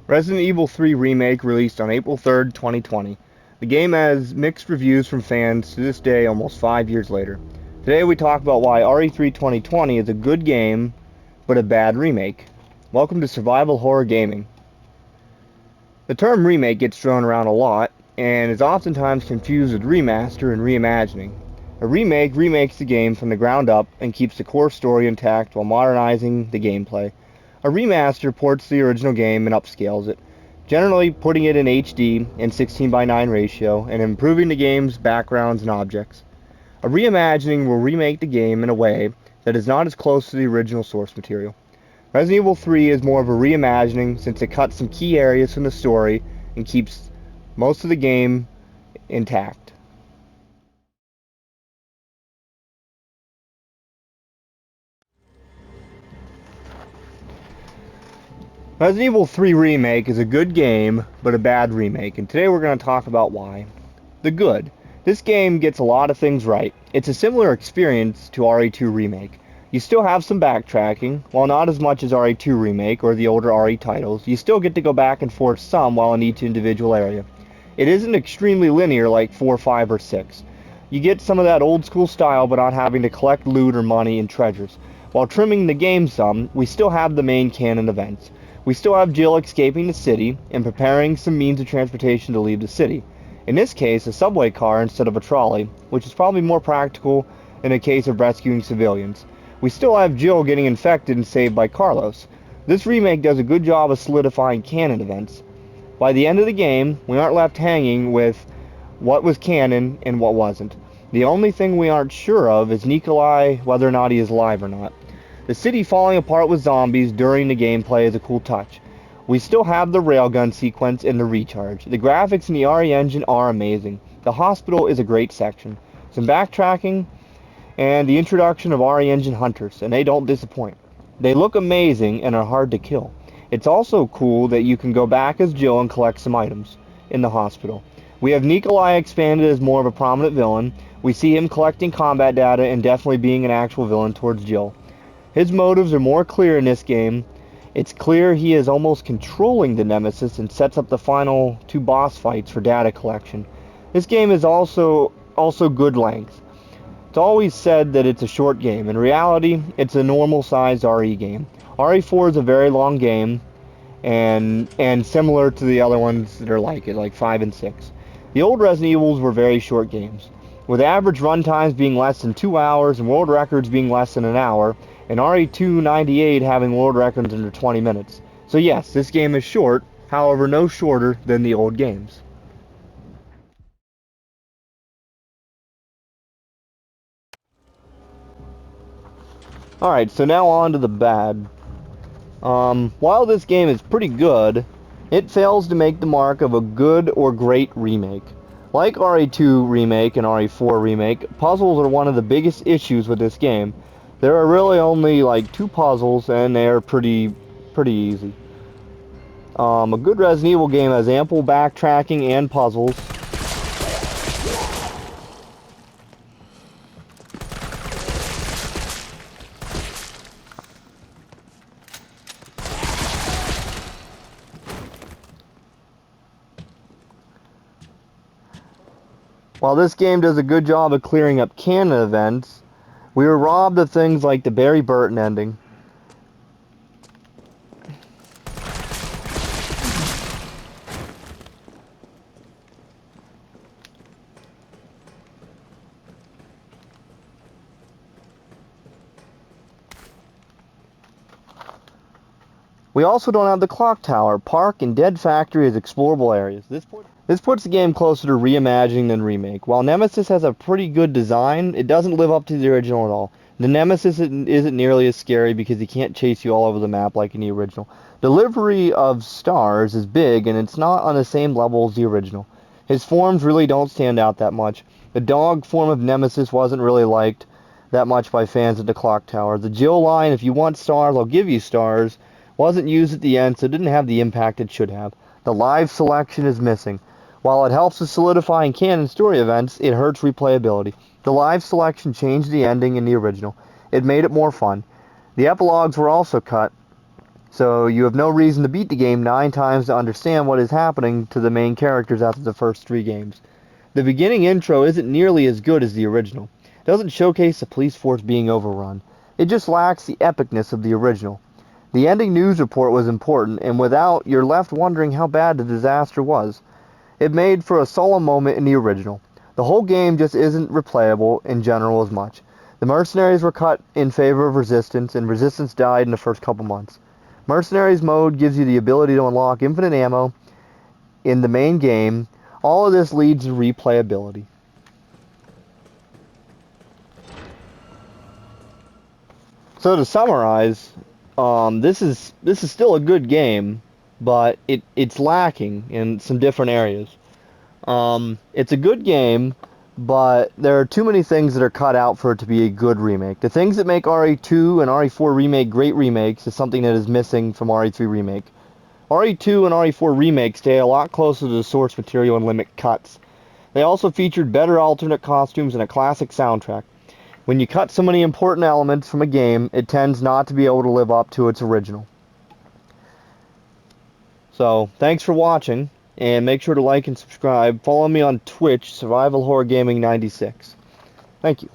Resident Evil 3 Remake released on April 3rd, 2020. The game has mixed reviews from fans to this day, almost 5 years later. Today we talk about why RE3 2020 is a good game, but a bad remake. Welcome to Survival Horror Gaming. The term remake gets thrown around a lot, and is oftentimes confused with remaster and reimagining. A remake remakes the game from the ground up and keeps the core story intact while modernizing the gameplay. A remaster ports the original game and upscales it, generally putting it in HD and 16:9 ratio and improving the game's backgrounds and objects. A reimagining will remake the game in a way that is not as close to the original source material. Resident Evil 3 is more of a reimagining since it cuts some key areas from the story and keeps most of the game intact. Resident Evil 3 Remake is a good game, but a bad remake, and today we're going to talk about why. The good. This game gets a lot of things right. It's a similar experience to RE2 Remake. You still have some backtracking, while not as much as RE2 Remake or the older RE titles. You still get to go back and forth some while in each individual area. It isn't extremely linear like 4, 5, or 6. You get some of that old school style, but not having to collect loot or money and treasures. While trimming the game some, we still have the main canon events. We still have Jill escaping the city and preparing some means of transportation to leave the city. In this case, a subway car instead of a trolley, which is probably more practical in a case of rescuing civilians. We still have Jill getting infected and saved by Carlos. This remake does a good job of solidifying canon events. By the end of the game, we aren't left hanging with what was canon and what wasn't. The only thing we aren't sure of is Nikolai, whether or not he is alive or not. The city falling apart with zombies during the gameplay is a cool touch. We still have the railgun sequence and the recharge. The graphics in the RE engine are amazing. The hospital is a great section. Some backtracking and the introduction of RE engine hunters, and they don't disappoint. They look amazing and are hard to kill. It's also cool that you can go back as Jill and collect some items in the hospital. We have Nikolai expanded as more of a prominent villain. We see him collecting combat data and definitely being an actual villain towards Jill. His motives are more clear in this game. It's clear he is almost controlling the Nemesis and sets up the final 2 boss fights for data collection. This game is also good length. It's always said that it's a short game. In reality, it's a normal sized RE game. RE4 is a very long game and similar to the other ones that are like it, like 5 and 6. The old Resident Evils were very short games, with average runtimes being less than 2 hours and world records being less than an hour, and RE2 98 having world records under 20 minutes. So yes, this game is short, however no shorter than the old games. Alright, so now on to the bad. While this game is pretty good, it fails to make the mark of a good or great remake. Like RE2 Remake and RE4 Remake, puzzles are one of the biggest issues with this game. There are really only like 2 puzzles, and they are pretty easy. A good Resident Evil game has ample backtracking and puzzles. While this game does a good job of clearing up canon events, we were robbed of things like the Barry Burton ending. We also don't have the clock tower, park, and dead factory as explorable areas. This puts the game closer to reimagining than remake. While Nemesis has a pretty good design, it doesn't live up to the original at all. The Nemesis isn't nearly as scary because he can't chase you all over the map like in the original. Delivery of stars is big, and it's not on the same level as the original. His forms really don't stand out that much. The dog form of Nemesis wasn't really liked that much by fans at the clock tower. The Jill line, if you want stars, I'll give you stars, wasn't used at the end, so it didn't have the impact it should have. The live selection is missing. While it helps with solidifying canon story events, it hurts replayability. The live selection changed the ending in the original. It made it more fun. The epilogues were also cut, So you have no reason to beat the game 9 times to understand what is happening to the main characters after the first 3 games. The beginning intro isn't nearly as good as the original. It doesn't showcase the police force being overrun. It just lacks the epicness of the original. The ending news report was important, and without, you're left wondering how bad the disaster was. It made for a solemn moment in the original. The whole game just isn't replayable in general as much. The mercenaries were cut in favor of resistance, and resistance died in the first couple months. Mercenaries mode gives you the ability to unlock infinite ammo in the main game. All of this leads to replayability. So to summarize, this is still a good game, but it's lacking in some different areas. It's a good game, but there are too many things that are cut out for it to be a good remake. The things that make RE2 and RE4 Remake great remakes is something that is missing from RE3 Remake. RE2 and RE4 Remake stay a lot closer to the source material and limit cuts. They also featured better alternate costumes and a classic soundtrack. When you cut so many important elements from a game, it tends not to be able to live up to its original. So, thanks for watching, and make sure to like and subscribe. Follow me on Twitch, Survival Horror Gaming 96. Thank you.